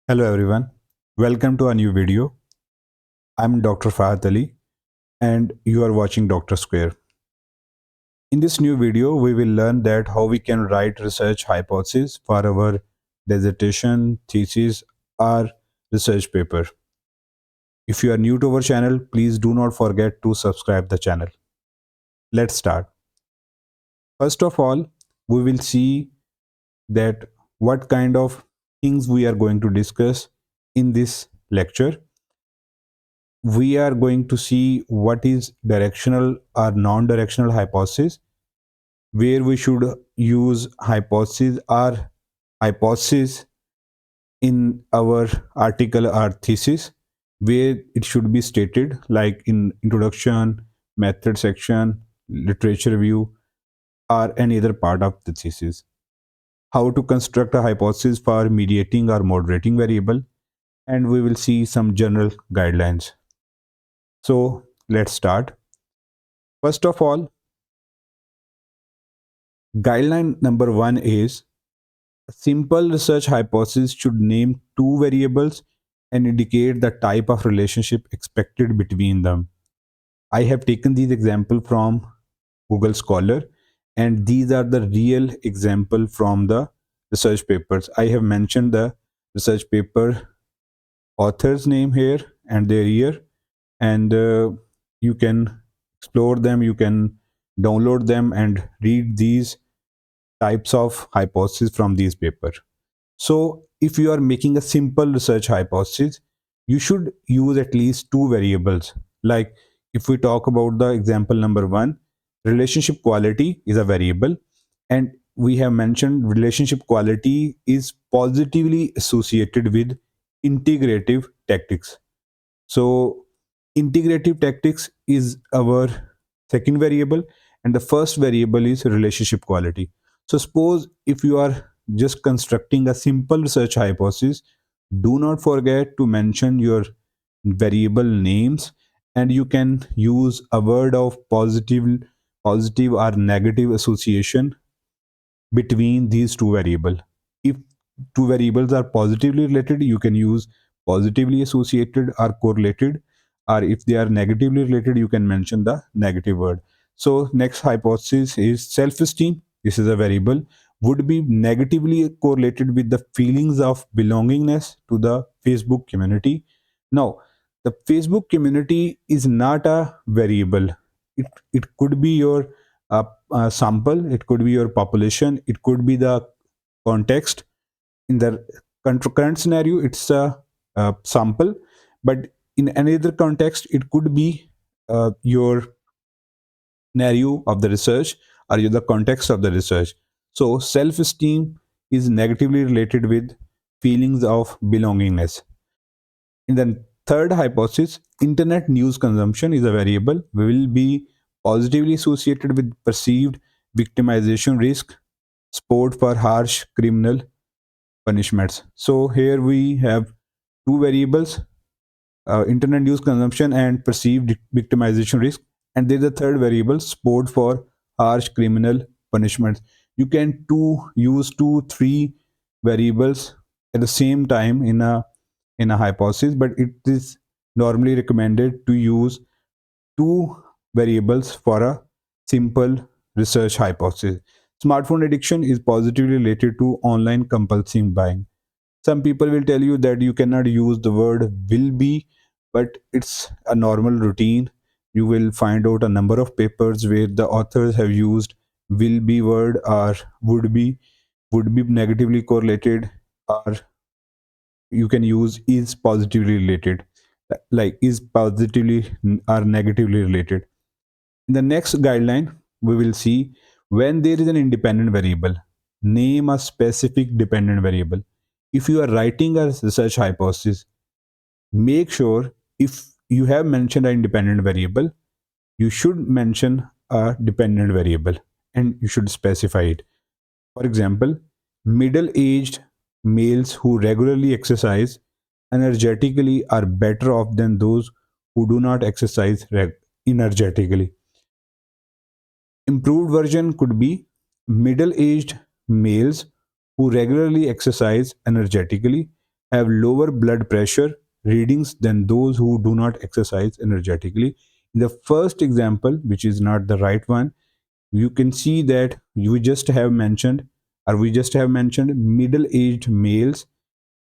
Hello everyone, welcome to a new video. I'm Dr. Fahad Ali and you are watching Dr. Square. In this new video, we will learn that how we can write research hypotheses for our dissertation, thesis or research paper. If you are new to our channel, please do not forget to subscribe the channel. Let's start. First of all, we will see that what kind of things we are going to discuss in this lecture. We are going to see what is directional or non-directional hypothesis, where we should use hypothesis or hypothesis in our article or thesis, where it should be stated like in introduction, method section, literature review, or any other part of the thesis. How to construct a hypothesis for mediating or moderating variable, and we will see some general guidelines. So let's start. First of all, guideline number one is a simple research hypothesis should name two variables and indicate the type of relationship expected between them. I have taken these example from Google Scholar, and these are the real example from the research papers. I have mentioned the research paper author's name here and their year, and you can explore them, you can download them and read these types of hypotheses from these papers. So if you are making a simple research hypothesis, you should use at least two variables. Like if we talk about the example number one, relationship quality is a variable, and we have mentioned relationship quality is positively associated with integrative tactics. So integrative tactics is our second variable, and the first variable is relationship quality. So suppose if you are just constructing a simple research hypothesis, do not forget to mention your variable names, and you can use a word of positive or negative association between these two variables. If two variables are positively related, you can use positively associated or correlated, or if they are negatively related, you can mention the negative word. So next hypothesis is self-esteem. This is a variable would be negatively correlated with the feelings of belongingness to the Facebook community. Now, the Facebook community is not a variable. It could be your sample, it could be your population, it could be the context. In the current scenario, it's a sample, but in any other context, it could be your scenario of the research or the context of the research. So self-esteem is negatively related with feelings of belongingness. In the third hypothesis, internet news consumption is a variable will be positively associated with perceived victimization risk, support for harsh criminal punishments. So here we have two variables, internet news consumption and perceived victimization risk. And there's a third variable, support for harsh criminal punishments. You can use two, three variables at the same time in a hypothesis, but it is normally recommended to use two variables for a simple research hypothesis. Smartphone addiction is positively related to online compulsive buying. Some people will tell you that you cannot use the word will be, but it's a normal routine. You will find out a number of papers where the authors have used will be word or would be negatively correlated, or you can use is positively related, like is positively or negatively related. In the next guideline, we will see when there is an independent variable, name a specific dependent variable. If you are writing a research hypothesis, make sure if you have mentioned an independent variable, you should mention a dependent variable and you should specify it. For example, middle aged males who regularly exercise energetically are better off than those who do not exercise energetically. Improved version could be middle aged males who regularly exercise energetically have lower blood pressure readings than those who do not exercise energetically. In the first example, which is not the right one, you can see that you just have mentioned, or we just have mentioned, middle aged males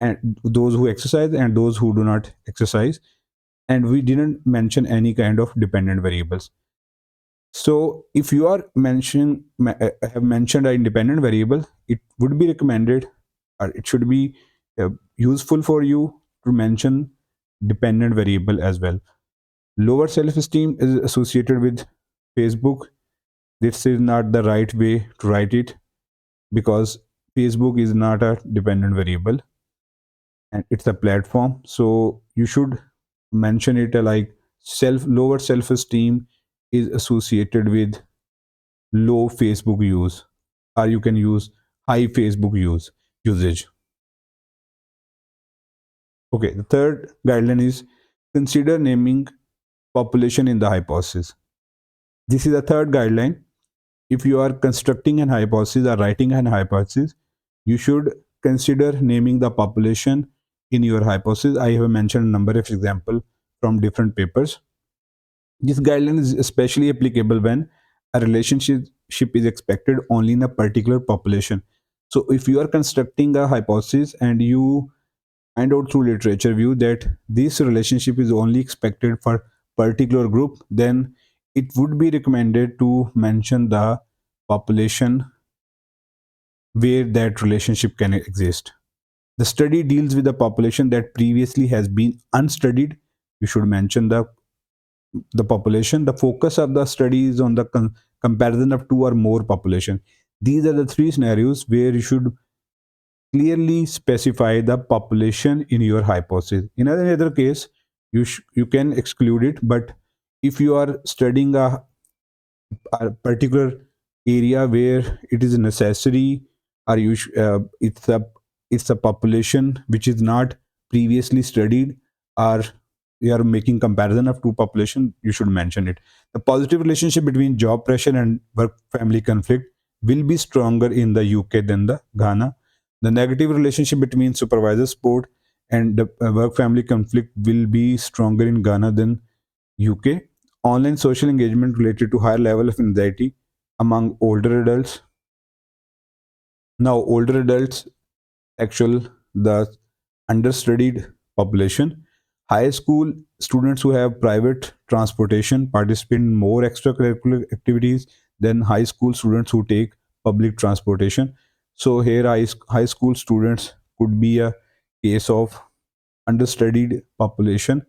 and those who exercise and those who do not exercise, and we didn't mention any kind of dependent variables. So if you are have mentioned an independent variable, it would be recommended, or it should be useful for you to mention dependent variable as well. Lower self-esteem is associated with Facebook. This is not the right way to write it, because Facebook is not a dependent variable and it's a platform. So you should mention it like lower self-esteem is associated with low Facebook use, or you can use high Facebook usage. Okay, the third guideline is consider naming population in the hypothesis. This is the third guideline. If you are constructing an hypothesis or writing an hypothesis, you should consider naming the population in your hypothesis. I have mentioned a number of examples from different papers. This guideline is especially applicable when a relationship is expected only in a particular population. So if you are constructing a hypothesis and you find out through literature view that this relationship is only expected for particular group, then it would be recommended to mention the population where that relationship can exist. The study deals with a population that previously has been unstudied. You should mention the population. The focus of the study is on the comparison of two or more population. These are the three scenarios where you should clearly specify the population in your hypothesis. In any other case, you can exclude it. But if you are studying a particular area where it is necessary, or it's a population which is not previously studied, or you are making comparison of two population, you should mention it. The positive relationship between job pressure and work family conflict will be stronger in the UK than the Ghana. The negative relationship between supervisor support and the work family conflict will be stronger in Ghana than UK. Online social engagement related to higher level of anxiety among older adults. Now, older adults, actual the understudied population. High school students who have private transportation participate in more extracurricular activities than high school students who take public transportation. So here, high school students could be a case of understudied population,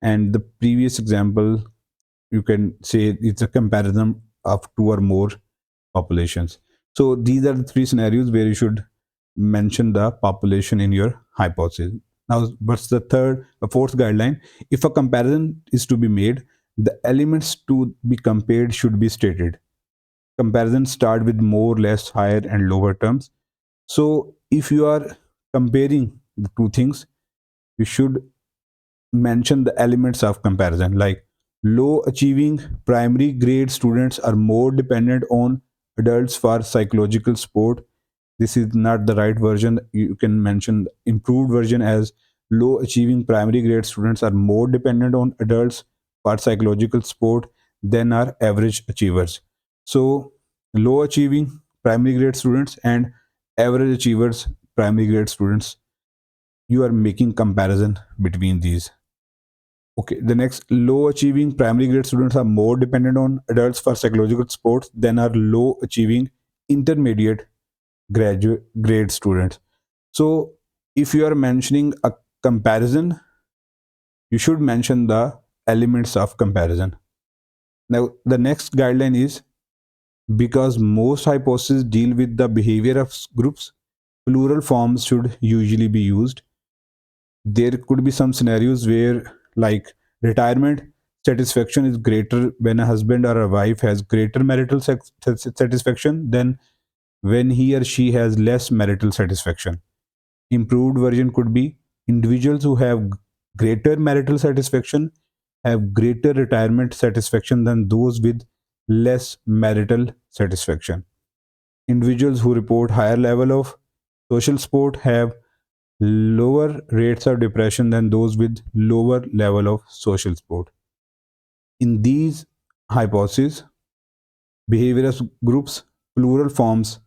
and the previous example, you can say it's a comparison of two or more populations. So these are the three scenarios where you should mention the population in your hypothesis. Now, what's the fourth guideline? If a comparison is to be made, the elements to be compared should be stated. Comparisons start with more, less, higher, and lower terms. So if you are comparing the two things, you should mention the elements of comparison, like low achieving primary grade students are more dependent on adults for psychological support. This is not the right version. You can mention the improved version as low achieving primary grade students are more dependent on adults for psychological support than are average achievers. So low achieving primary grade students and average achievers primary grade students, you are making comparison between these. Okay, the next, low achieving primary grade students are more dependent on adults for psychological support than are low achieving intermediate graduate grade students. So if you are mentioning a comparison, you should mention the elements of comparison. Now, the next guideline is, because most hypotheses deal with the behavior of groups, plural forms should usually be used. There could be some scenarios where, like, retirement satisfaction is greater when a husband or a wife has greater marital satisfaction than when he or she has less marital satisfaction. Improved version could be, individuals who have greater marital satisfaction have greater retirement satisfaction than those with less marital satisfaction. Individuals who report higher level of social support have lower rates of depression than those with lower level of social support. In these hypotheses, behavioral groups, plural forms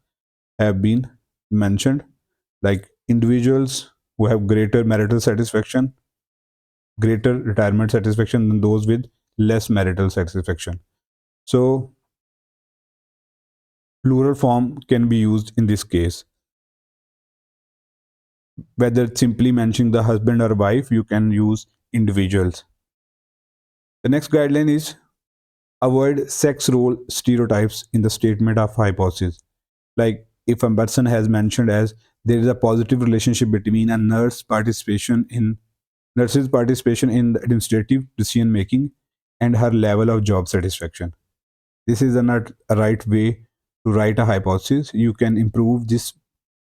have been mentioned, like individuals who have greater marital satisfaction, greater retirement satisfaction than those with less marital satisfaction. So, plural form can be used in this case. Whether it's simply mentioning the husband or wife, you can use individuals. The next guideline is avoid sex role stereotypes in the statement of hypothesis. Like if a person has mentioned as there is a positive relationship between a nurse's participation in the administrative decision making and her level of job satisfaction. This is not a right way to write a hypothesis. You can improve this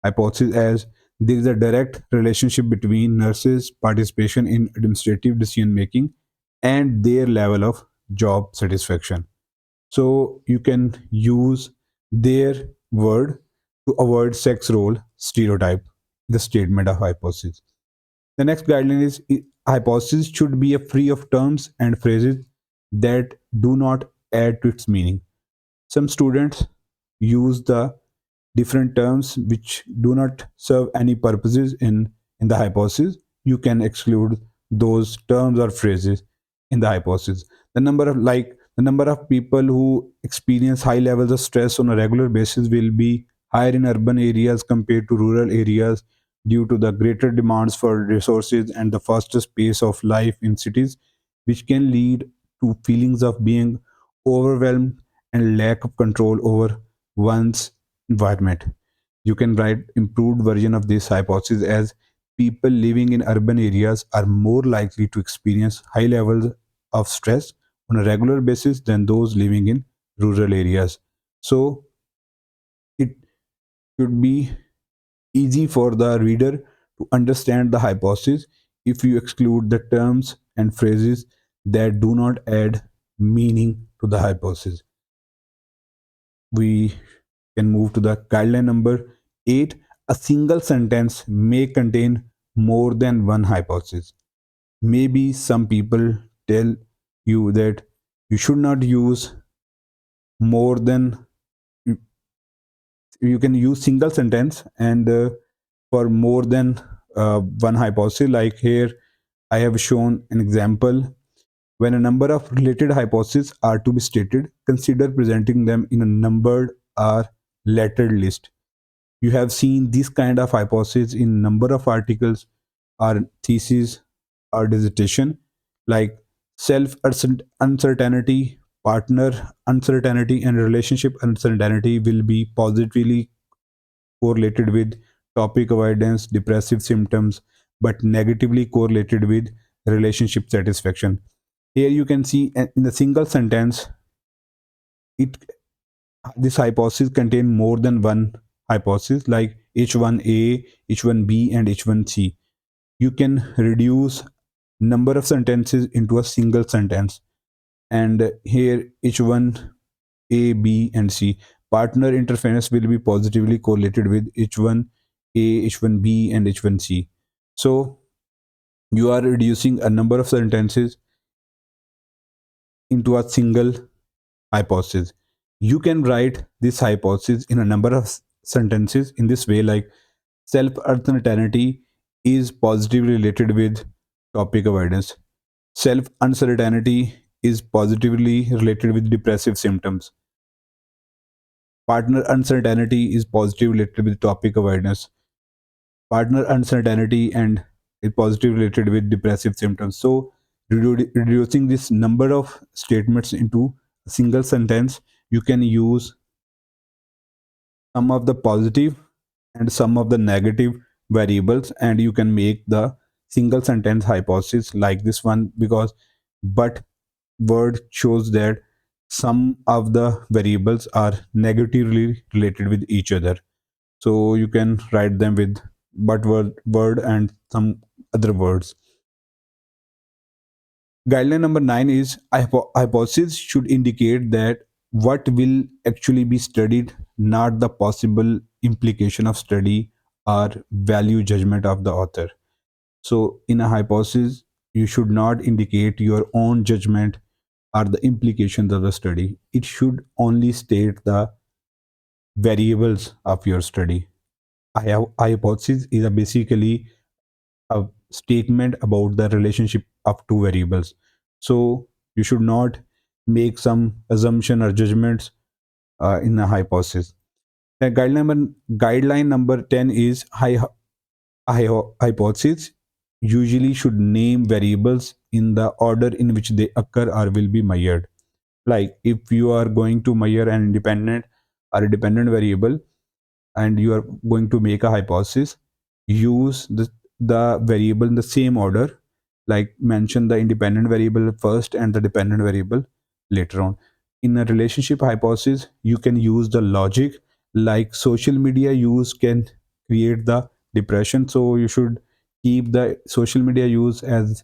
hypothesis as there is a direct relationship between nurses' participation in administrative decision making and their level of job satisfaction. So you can use their word to avoid sex role stereotype in the statement of hypothesis. The next guideline is hypothesis should be a free of terms and phrases that do not add to its meaning. Some students use the different terms which do not serve any purposes in the hypothesis. You can exclude those terms or phrases in the hypothesis. The number of people who experience high levels of stress on a regular basis will be higher in urban areas compared to rural areas due to the greater demands for resources and the fastest pace of life in cities, which can lead to feelings of being overwhelmed and lack of control over one's environment. You can write improved version of this hypothesis as people living in urban areas are more likely to experience high levels of stress on a regular basis than those living in rural areas. So it should be easy for the reader to understand the hypothesis if you exclude the terms and phrases that do not add meaning to the hypothesis. We can move to the guideline number 8. A single sentence may contain more than one hypothesis. Maybe some people tell you that you should not use more than, you can use single sentence and for more than one hypothesis. Like here, I have shown an example. When a number of related hypotheses are to be stated, consider presenting them in a numbered or lettered list. You have seen this kind of hypothesis in number of articles or thesis or dissertation, like self uncertainty, partner uncertainty, and relationship uncertainty will be positively correlated with topic avoidance, depressive symptoms, but negatively correlated with relationship satisfaction. Here you can see in a single sentence, it this hypothesis contain more than one hypothesis, like H1A, H1B, and H1C. You can reduce number of sentences into a single sentence. And here H1A, B, and C. Partner interference will be positively correlated with H1A, H1B, and H1C. So you are reducing a number of sentences into a single hypothesis. You can write this hypothesis in a number of sentences in this way, like self uncertainty is positively related with topic avoidance. Self uncertainty is positively related with depressive symptoms. Partner uncertainty is positively related with topic avoidance. Partner uncertainty and is positively related with depressive symptoms. So reducing this number of statements into a single sentence, you can use some of the positive and some of the negative variables, and you can make the single sentence hypothesis like this one, because but word shows that some of the variables are negatively related with each other, so you can write them with but word and some other words. Guideline number 9 is hypothesis should indicate that what will actually be studied, not the possible implication of study or value judgment of the author. So, in a hypothesis, you should not indicate your own judgment or the implications of the study. It should only state the variables of your study. A hypothesis is basically a statement about the relationship of two variables. So, you should not make some assumption or judgments in a hypothesis. The guideline number 10 is hypothesis usually should name variables in the order in which they occur or will be measured. Like if you are going to measure an independent or a dependent variable and you are going to make a hypothesis, use the variable in the same order, like mention the independent variable first and the dependent variable later on. In a relationship hypothesis, you can use the logic, like social media use can create the depression, so you should keep the social media use as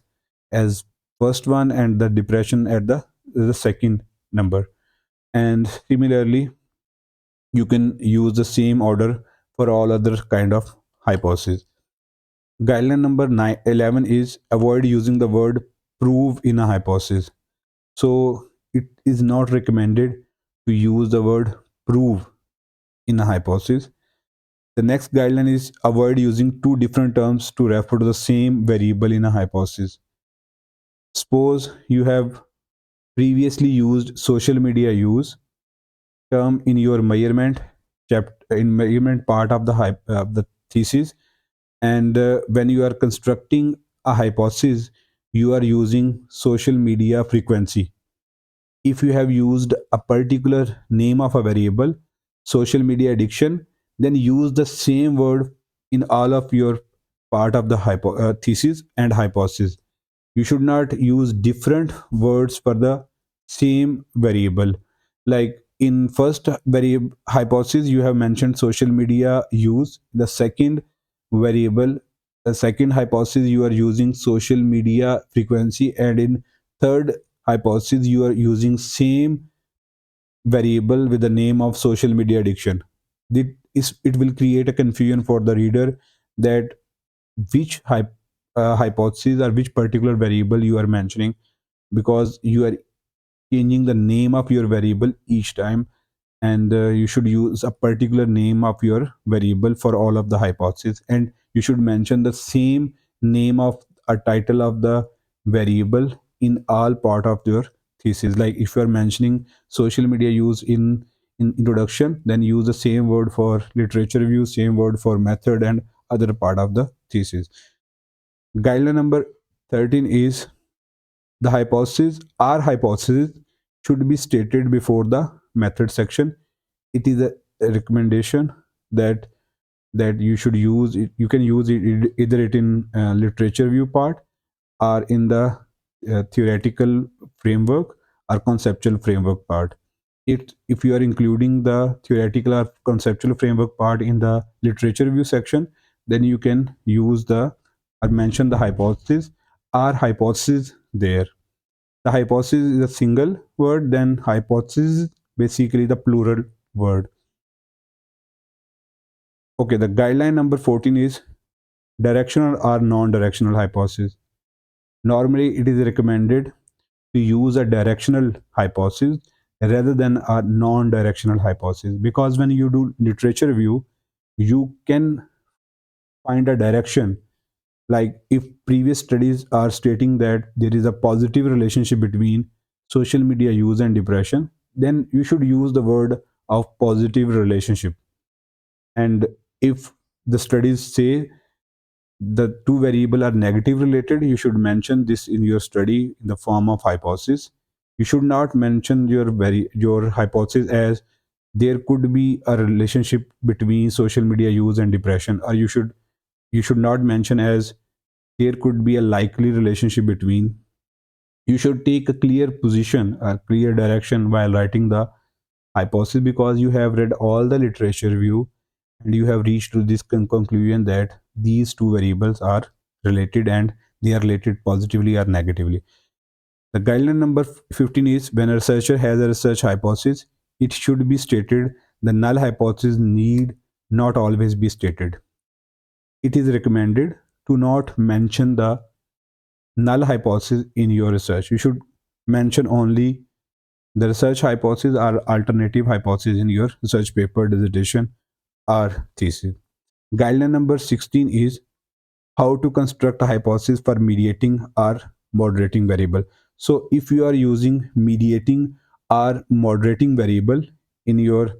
first one and the depression at the second number. And similarly, you can use the same order for all other kind of hypotheses. Guideline number 11 is avoid using the word prove in a hypothesis. So it is not recommended to use the word prove in a hypothesis. The next guideline is avoid using two different terms to refer to the same variable in a hypothesis. Suppose you have previously used social media use term in your measurement chapter in measurement part of the thesis, and when you are constructing a hypothesis, you are using social media frequency. If you have used a particular name of a variable, social media addiction, then use the same word in all of your part of the thesis and hypothesis. You should not use different words for the same variable. Like in first variable hypothesis, you have mentioned social media use. The second variable, the second hypothesis, you are using social media frequency, and in third hypothesis, you are using same variable with the name of social media addiction. It will create a confusion for the reader that which hypothesis or which particular variable you are mentioning, because you are changing the name of your variable each time, and you should use a particular name of your variable for all of the hypotheses, and you should mention the same name of a title of the variable in all part of your thesis. Like if you are mentioning social media use in introduction, then use the same word for literature review, same word for method and other part of the thesis. Guideline number 13 is the hypothesis or hypothesis should be stated before the method section. It is a recommendation that you should use it. You can use it either it in literature review part or in the theoretical framework or conceptual framework part. If you are including the theoretical or conceptual framework part in the literature review section, then you can use the or mention the hypothesis or hypothesis there. The hypothesis is a single word, then hypothesis basically the plural word. Okay, the guideline number 14 is directional or non-directional hypothesis. Normally, it is recommended to use a directional hypothesis rather than a non-directional hypothesis, because when you do literature review, you can find a direction. Like if previous studies are stating that there is a positive relationship between social media use and depression, then you should use the word of positive relationship. And if the studies say the two variable are negative related, you should mention this in your study in the form of hypothesis. You should not mention your hypothesis as there could be a relationship between social media use and depression, or you should not mention as there could be a likely relationship between. You should take a clear position, a clear direction while writing the hypothesis, because you have read all the literature review and you have reached to this conclusion that these two variables are related and they are related positively or negatively. The guideline number 15 is when a researcher has a research hypothesis, it should be stated. The null hypothesis need not always be stated. it is recommended to not mention the null hypothesis in your research. You should mention only the research hypothesis or alternative hypothesis in your research paper, dissertation, or thesis. Guideline number 16 is how to construct a hypothesis for mediating or moderating variable. So if you are using mediating or moderating variable in your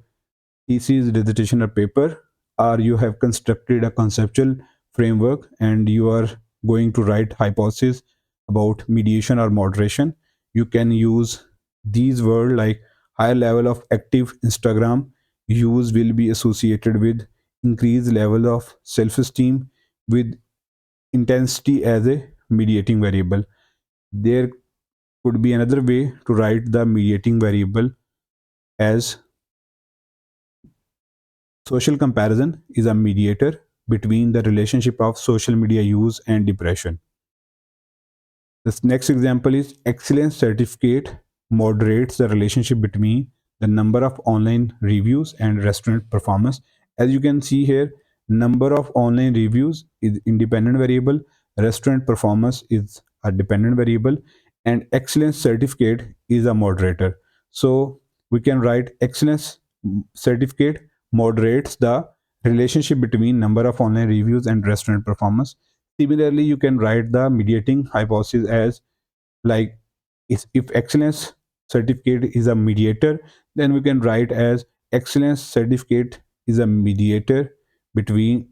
thesis, dissertation, or paper, or you have constructed a conceptual framework and you are going to write hypothesis about mediation or moderation, you can use these words like higher level of active Instagram use will be associated with increased level of self-esteem with intensity as a mediating variable. There could be another way to write the mediating variable as social comparison is a mediator between the relationship of social media use and depression. This next example is excellence certificate moderates the relationship between the number of online reviews and restaurant performance. As you can see here, number of online reviews is independent variable, restaurant performance is a dependent variable, and excellence certificate is a moderator. So we can write excellence certificate moderates the relationship between number of online reviews and restaurant performance. Similarly, you can write the mediating hypothesis as like if excellence certificate is a mediator, then we can write as excellence certificate is a mediator between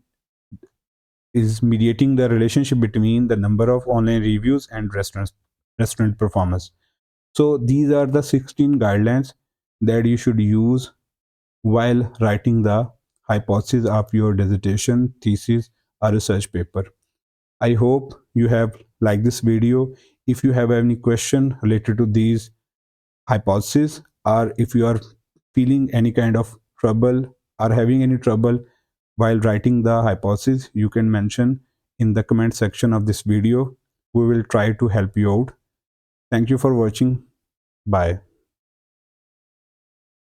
is mediating the relationship between the number of online reviews and restaurant performance. So these are the 16 guidelines that you should use while writing the hypothesis of your dissertation, thesis, or research paper. I hope you have liked this video. If you have any question related to these hypotheses, or if you are feeling any kind of trouble or having any trouble while writing the hypothesis, you can mention in the comment section of this video. We will try to help you out. Thank you for watching. Bye.